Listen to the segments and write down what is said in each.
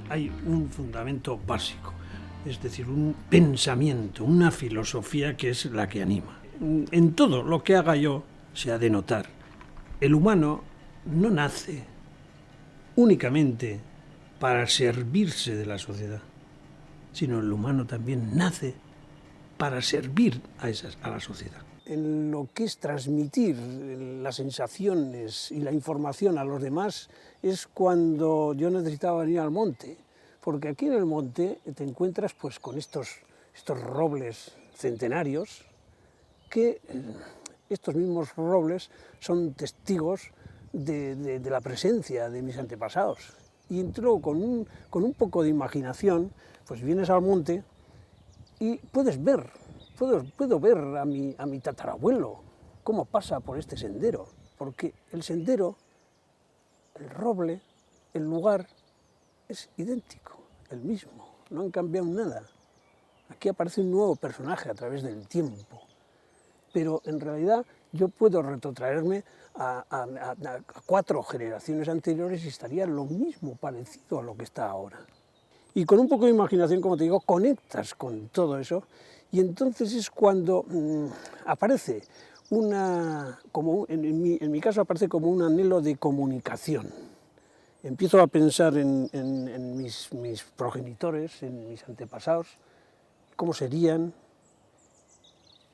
hay un fundamento básico, es decir, un pensamiento, una filosofía que es la que anima. En todo lo que haga yo se ha de notar. El humano no nace únicamente para servirse de la sociedad, sino el humano también nace para servir a la sociedad. En lo que es transmitir las sensaciones y la información a los demás es cuando yo necesitaba venir al monte, porque aquí en el monte te encuentras pues con estos robles centenarios, que estos mismos robles son testigos de la presencia de mis antepasados. Y luego con un poco de imaginación, pues vienes al monte y puedes ver, puedo ver a mi tatarabuelo cómo pasa por este sendero, porque el sendero, el roble, el lugar es idéntico, el mismo, no han cambiado nada. Aquí aparece un nuevo personaje a través del tiempo, pero en realidad yo puedo retrotraerme a 4 generaciones anteriores y estaría lo mismo, parecido a lo que está ahora. Y con un poco de imaginación, como te digo, conectas con todo eso y entonces es cuando aparece en mi caso aparece como un anhelo de comunicación. Empiezo a pensar en mis progenitores, en mis antepasados, cómo serían.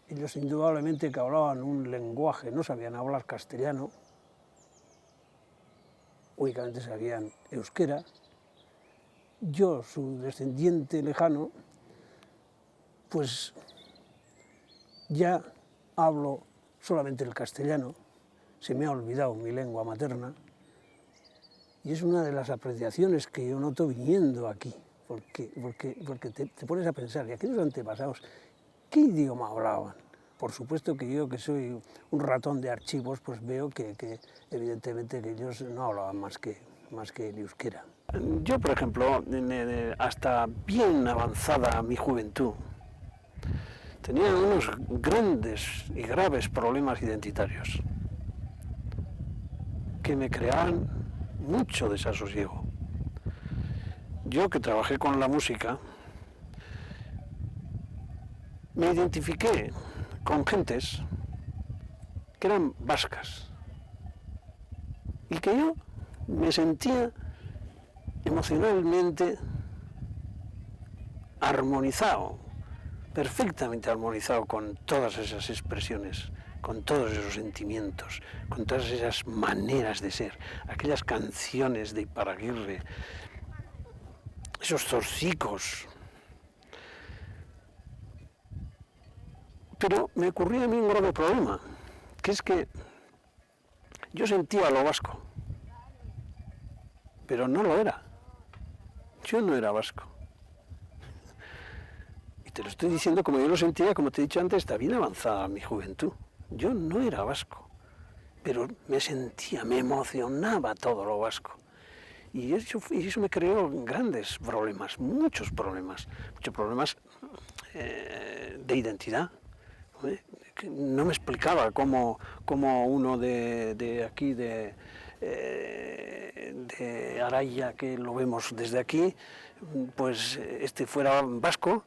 Ellos indudablemente que hablaban un lenguaje, no sabían hablar castellano, únicamente sabían euskera. Yo, su descendiente lejano, pues ya hablo solamente el castellano, se me ha olvidado mi lengua materna, y es una de las apreciaciones que yo noto viniendo aquí, porque te pones a pensar, ¿y aquellos antepasados qué idioma hablaban? Por supuesto que yo, que soy un ratón de archivos, pues veo que evidentemente que ellos no hablaban más que el euskera. Yo, por ejemplo, hasta bien avanzada mi juventud, tenía unos grandes y graves problemas identitarios que me creaban mucho desasosiego. Yo, que trabajé con la música, me identifiqué con gentes que eran vascas y que yo me sentía emocionalmente armonizado, perfectamente armonizado con todas esas expresiones, con todos esos sentimientos, con todas esas maneras de ser, aquellas canciones de Iparraguirre, esos zorcicos. Pero me ocurría a mí un grave problema, que es que yo sentía lo vasco, pero no lo era. Yo no era vasco. Y te lo estoy diciendo como yo lo sentía, como te he dicho antes, está bien avanzada mi juventud. Yo no era vasco, pero me sentía, me emocionaba todo lo vasco. Y eso me creó grandes problemas, muchos problemas de identidad. No me explicaba cómo uno de aquí, de Araya, que lo vemos desde aquí, pues fuera vasco,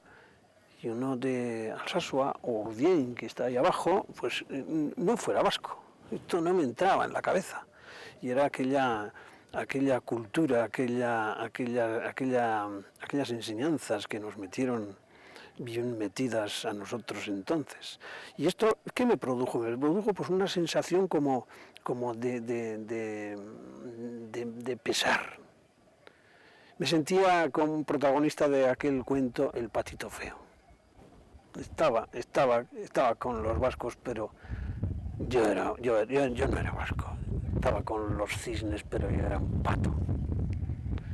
y uno de Alsasua o Urdiain, que está ahí abajo, pues no fuera vasco. Esto no me entraba en la cabeza. Y era aquella cultura, aquellas enseñanzas que nos metieron bien metidas a nosotros entonces. ¿Y esto qué me produjo? Me produjo pues una sensación como de pesar. Me sentía como un protagonista de aquel cuento El patito feo. Estaba con los vascos, pero yo no era vasco. Estaba con los cisnes, pero yo era un pato.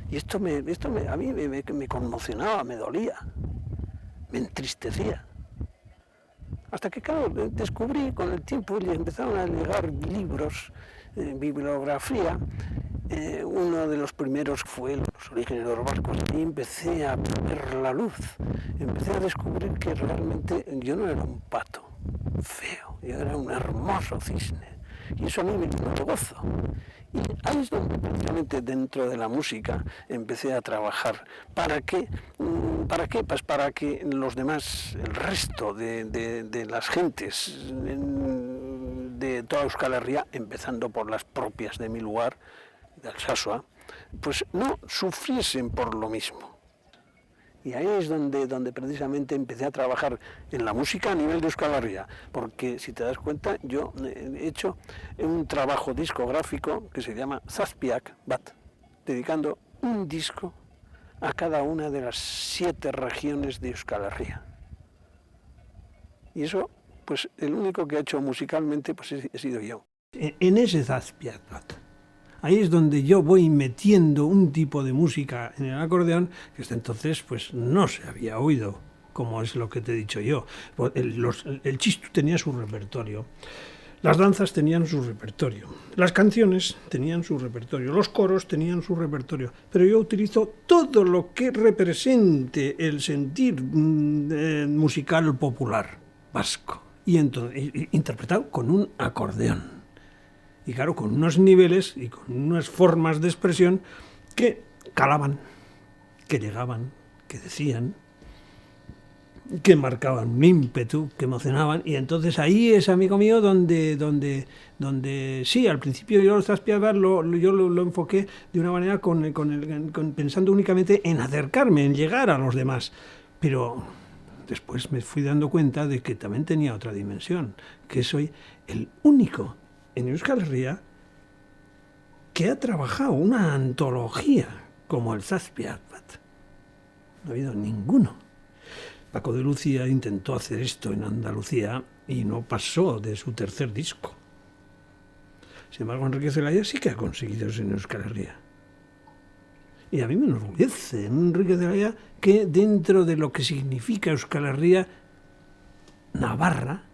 Y esto a mí me conmocionaba, me dolía, me entristecía. Hasta que, claro, descubrí con el tiempo y empezaron a llegar libros, bibliografía. Uno de los primeros fue Los orígenes de los vascos, y empecé a ver la luz. Empecé a descubrir que realmente yo no era un pato feo, yo era un hermoso cisne. Y eso a mí me dio mucho gozo. Y ahí es donde precisamente dentro de la música empecé a trabajar. ¿Para qué? ¿Para qué? Pues para que los demás, el resto de las gentes de toda Euskal Herria, empezando por las propias de mi lugar, de Alsasua, pues no sufriesen por lo mismo. Y ahí es donde precisamente empecé a trabajar en la música a nivel de Euskal Herria, porque si te das cuenta, yo he hecho un trabajo discográfico que se llama Zazpiak Bat, dedicando un disco a cada una de las 7 regiones de Euskal Herria. Y eso, pues el único que ha hecho musicalmente, pues he sido yo. En ese Zazpiak Bat, ahí es donde yo voy metiendo un tipo de música en el acordeón que hasta entonces pues no se había oído, como es lo que te he dicho yo. El chistu tenía su repertorio, las danzas tenían su repertorio, las canciones tenían su repertorio, los coros tenían su repertorio, pero yo utilizo todo lo que represente el sentir musical popular vasco, y entonces interpretado con un acordeón. Y claro, con unos niveles y con unas formas de expresión que calaban, que llegaban, que decían, que marcaban un ímpetu, que emocionaban. Y entonces ahí es, amigo mío, donde sí, al principio yo lo enfoqué de una manera pensando únicamente en acercarme, en llegar a los demás. Pero después me fui dando cuenta de que también tenía otra dimensión, que soy el único en Euskal Herria que ha trabajado una antología como el Zazpiak Bat. No ha habido ninguno. Paco de Lucía intentó hacer esto en Andalucía y no pasó de su 3er disco. Sin embargo, Enrique Celaya sí que ha conseguido eso en Euskal Herria. Y a mí me enorgullece Enrique Celaya que dentro de lo que significa Euskal Herria, Navarra,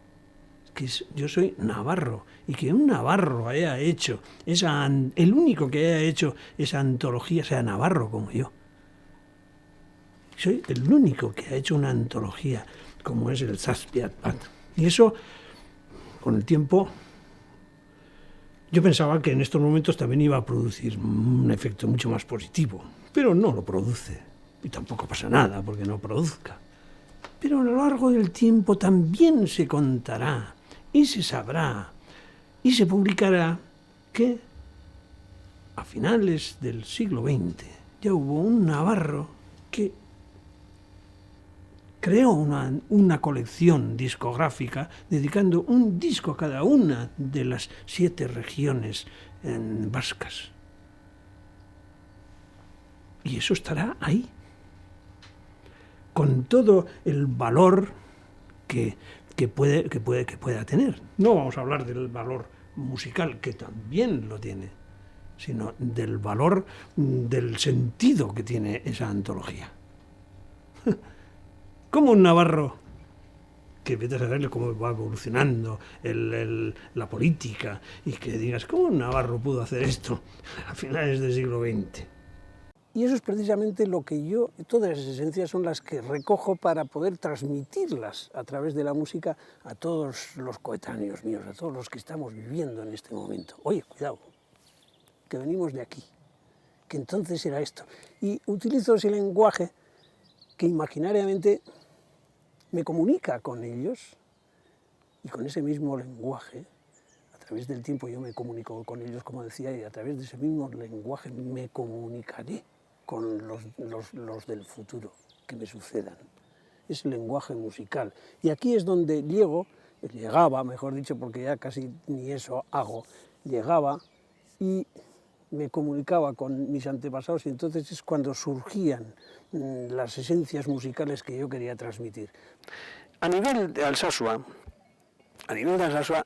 yo soy navarro, y que un navarro haya hecho, el único que haya hecho esa antología sea navarro como yo. Soy el único que ha hecho una antología como es el Zazpiak Bat. Y eso, con el tiempo, yo pensaba que en estos momentos también iba a producir un efecto mucho más positivo, pero no lo produce. Y tampoco pasa nada porque no produzca. Pero a lo largo del tiempo también se contará y se sabrá y se publicará que a finales del siglo XX ya hubo un navarro que creó una colección discográfica dedicando un disco a cada una de las 7 regiones vascas. Y eso estará ahí, con todo el valor que pueda tener. No vamos a hablar del valor musical, que también lo tiene, sino del valor del sentido que tiene esa antología. Como un navarro, que vete a saber cómo va evolucionando la política, y que digas, ¿cómo un navarro pudo hacer esto a finales del siglo XX? Y eso es precisamente lo que yo, todas esas esencias son las que recojo para poder transmitirlas a través de la música a todos los coetáneos míos, a todos los que estamos viviendo en este momento. Oye, cuidado, que venimos de aquí, que entonces era esto. Y utilizo ese lenguaje que imaginariamente me comunica con ellos, y con ese mismo lenguaje, a través del tiempo yo me comunico con ellos, como decía, y a través de ese mismo lenguaje me comunicaré con los del futuro que me sucedan. Es el lenguaje musical. Y aquí es donde llegaba, mejor dicho, porque ya casi ni eso hago, llegaba y me comunicaba con mis antepasados, y entonces es cuando surgían las esencias musicales que yo quería transmitir. A nivel de Alsasua,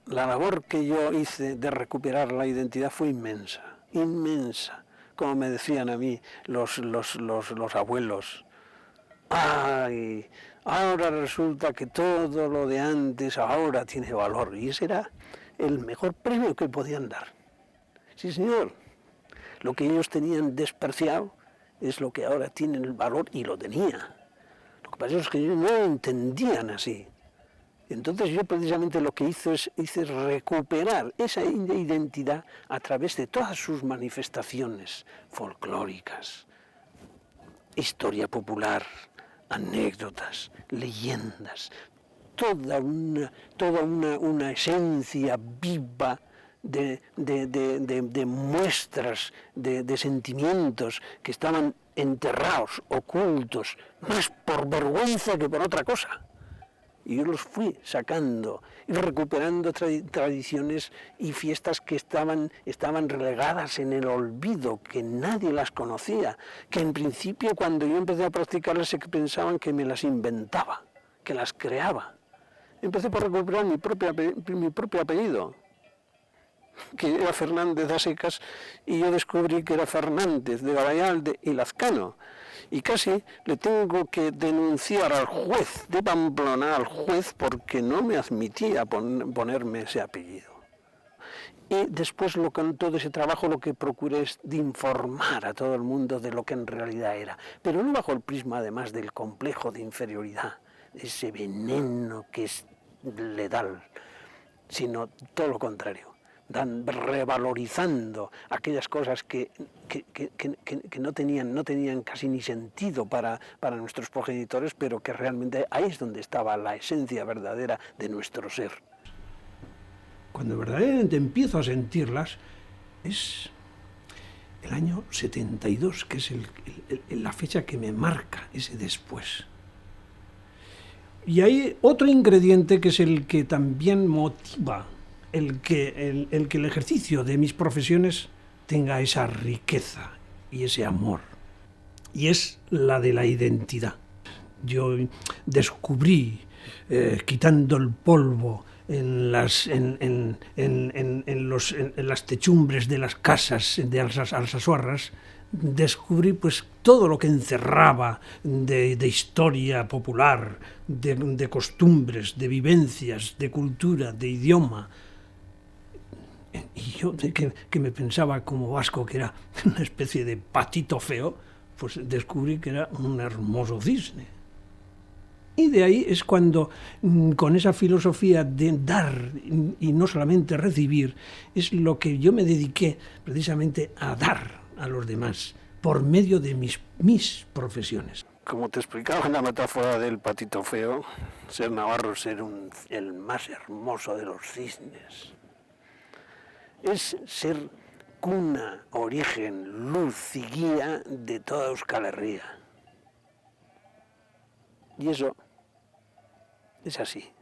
la labor que yo hice de recuperar la identidad fue inmensa, inmensa. Como me decían a mí los abuelos, ¡ay! Ahora resulta que todo lo de antes ahora tiene valor. Y ese era el mejor premio que podían dar. Sí, señor. Lo que ellos tenían despreciado es lo que ahora tiene el valor, y lo tenía. Lo que pasa es que ellos no lo entendían así. Entonces yo precisamente lo que hice recuperar esa identidad a través de todas sus manifestaciones folclóricas, historia popular, anécdotas, leyendas, toda una esencia viva de muestras, de sentimientos que estaban enterrados, ocultos, más por vergüenza que por otra cosa. Y yo los fui sacando y recuperando tradiciones y fiestas que estaban relegadas en el olvido, que nadie las conocía, que en principio cuando yo empecé a practicarlas se pensaban que me las inventaba, que las creaba. Empecé por recuperar mi propio apellido, que era Fernández de Secas, y yo descubrí que era Fernández de Gabayalde y Lazcano. Y casi le tengo que denunciar al juez de Pamplona, porque no me admitía ponerme ese apellido. Y después, con todo ese trabajo, lo que procuré es de informar a todo el mundo de lo que en realidad era, pero no bajo el prisma, además, del complejo de inferioridad, ese veneno que es letal, sino todo lo contrario. Revalorizando aquellas cosas que no tenían casi ni sentido para nuestros progenitores, pero que realmente ahí es donde estaba la esencia verdadera de nuestro ser. Cuando verdaderamente empiezo a sentirlas es el año 72, que es la fecha que me marca ese después. Y hay otro ingrediente que es el que también motiva el que el ejercicio de mis profesiones tenga esa riqueza y ese amor, y es la de la identidad. Yo descubrí, quitando el polvo en las techumbres de las casas de Alsasuarras, descubrí pues todo lo que encerraba de historia popular, de costumbres, de vivencias, de cultura, de idioma. Y yo, que me pensaba como vasco que era una especie de patito feo, pues descubrí que era un hermoso cisne. Y de ahí es cuando, con esa filosofía de dar y no solamente recibir, es lo que yo me dediqué precisamente a dar a los demás por medio de mis profesiones. Como te explicaba en la metáfora del patito feo, ser navarro es ser el más hermoso de los cisnes. Es ser cuna, origen, luz y guía de toda Euskal Herria. Y eso es así.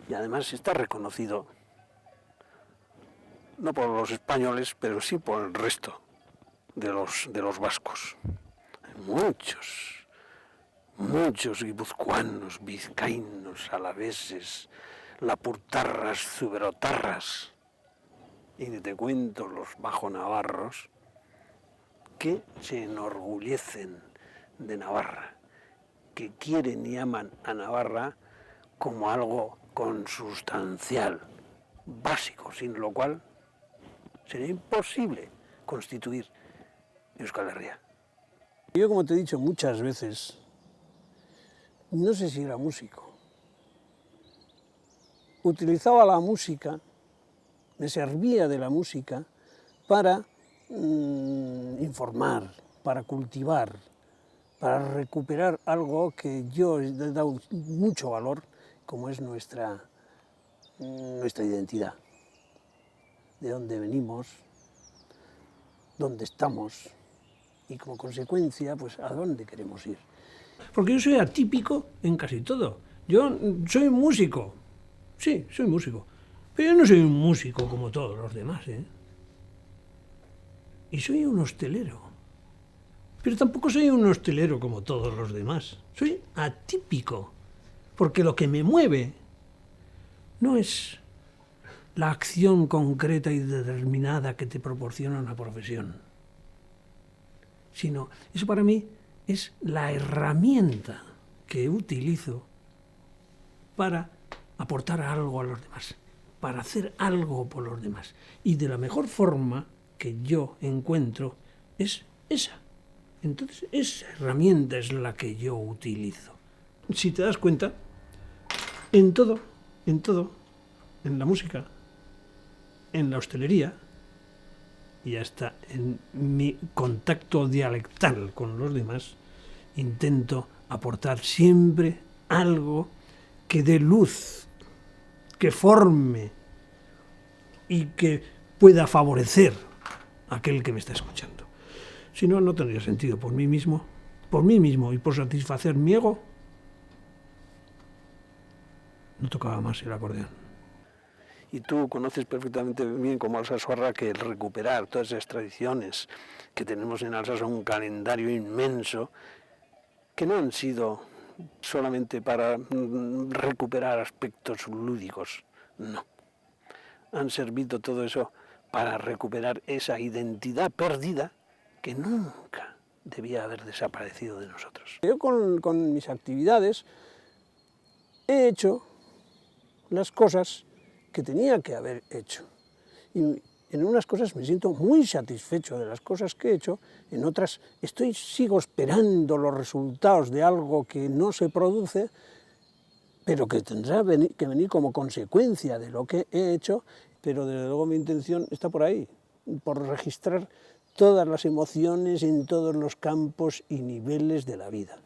Y además está reconocido, no por los españoles, pero sí por el resto de los vascos. Hay muchos guipuzcoanos, vizcaínos, alaveses, lapurtarras, zuberotarras, y te cuento los bajonavarros, que se enorgullecen de Navarra, que quieren y aman a Navarra como algo consustancial, básico, sin lo cual sería imposible constituir Euskal Herria. Yo, como te he dicho muchas veces, no sé si era músico. Utilizaba la música, me servía de la música para informar, para cultivar, para recuperar algo que yo he dado mucho valor, como es nuestra identidad, de dónde venimos, dónde estamos y como consecuencia, pues a dónde queremos ir. Porque yo soy atípico en casi todo. Yo soy músico, sí, soy músico, pero yo no soy un músico como todos los demás, ¿eh? Y soy un hostelero, pero tampoco soy un hostelero como todos los demás. Soy atípico, porque lo que me mueve no es la acción concreta y determinada que te proporciona una profesión, sino eso para mí es la herramienta que utilizo para aportar algo a los demás, para hacer algo por los demás. Y de la mejor forma que yo encuentro es esa. Entonces, esa herramienta es la que yo utilizo. Si te das cuenta, En todo, en la música, en la hostelería y hasta en mi contacto dialectal con los demás, intento aportar siempre algo que dé luz, que forme y que pueda favorecer a aquel que me está escuchando. Si no, no tendría sentido. Por mí mismo y por satisfacer mi ego, no tocaba más el acordeón. Y tú conoces perfectamente bien como alsasuarra que el recuperar todas esas tradiciones que tenemos en Alsacia, un calendario inmenso, que no han sido solamente para recuperar aspectos lúdicos, no. Han servido todo eso para recuperar esa identidad perdida que nunca debía haber desaparecido de nosotros. Yo con mis actividades he hecho las cosas que tenía que haber hecho. Y en unas cosas me siento muy satisfecho de las cosas que he hecho, en otras sigo esperando los resultados de algo que no se produce, pero que tendrá que venir como consecuencia de lo que he hecho, pero desde luego mi intención está por ahí, por registrar todas las emociones en todos los campos y niveles de la vida.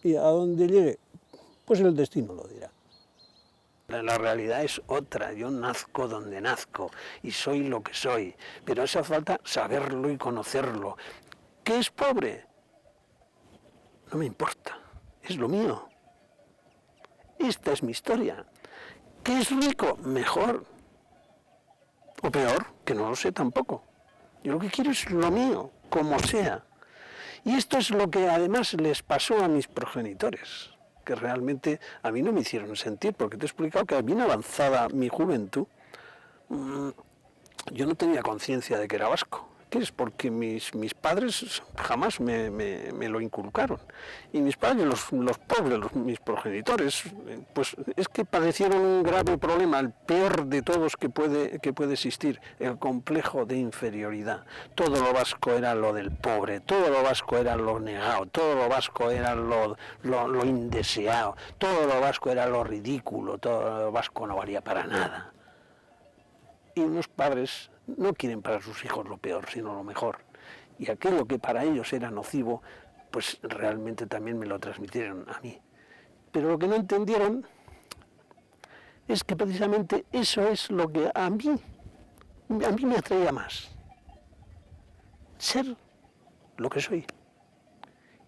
Y a donde llegue, pues el destino lo dirá. La realidad es otra, yo nazco donde nazco y soy lo que soy, pero hace falta saberlo y conocerlo. ¿Qué es pobre? No me importa, es lo mío. Esta es mi historia. ¿Qué es rico? Mejor. O peor, que no lo sé tampoco. Yo lo que quiero es lo mío, como sea. Y esto es lo que además les pasó a mis progenitores, que realmente a mí no me hicieron sentir, porque te he explicado que bien avanzada mi juventud, yo no tenía conciencia de que era vasco. ¿Qué es? Porque mis padres jamás me lo inculcaron. Y mis padres, los pobres, mis progenitores, pues es que padecieron un grave problema, el peor de todos que puede existir, el complejo de inferioridad. Todo lo vasco era lo del pobre, todo lo vasco era lo negado, todo lo vasco era lo indeseado, todo lo vasco era lo ridículo, todo lo vasco no valía para nada. Y unos padres no quieren para sus hijos lo peor, sino lo mejor. Y aquello que para ellos era nocivo, pues realmente también me lo transmitieron a mí. Pero lo que no entendieron es que precisamente eso es lo que a mí me atraía más. Ser lo que soy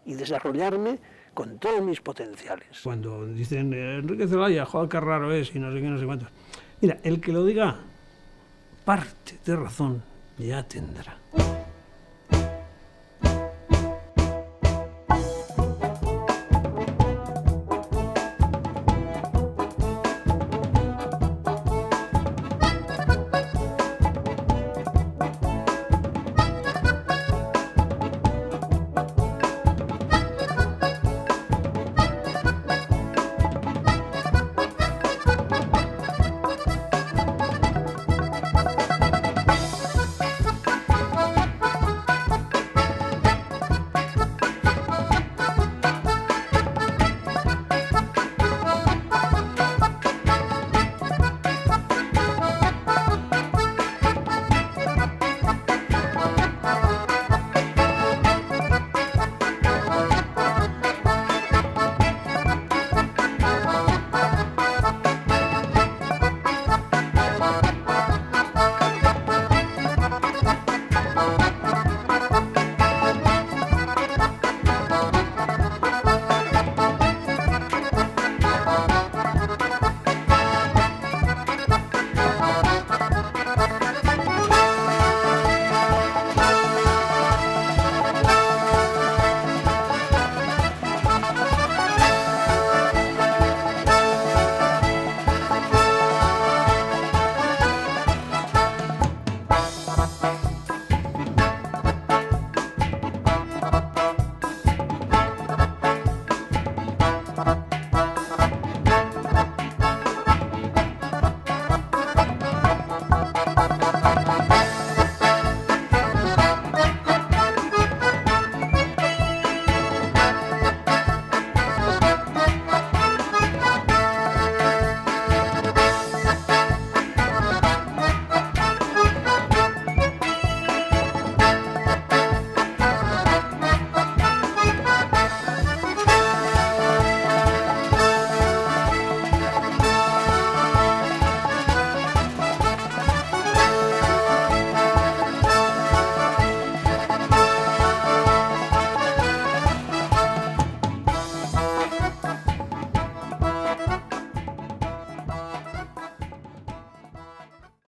y desarrollarme con todos mis potenciales. Cuando dicen Enrique Celaya, joder, qué raro es y no sé qué, no sé cuánto. Mira, el que lo diga, parte de razón ya tendrá.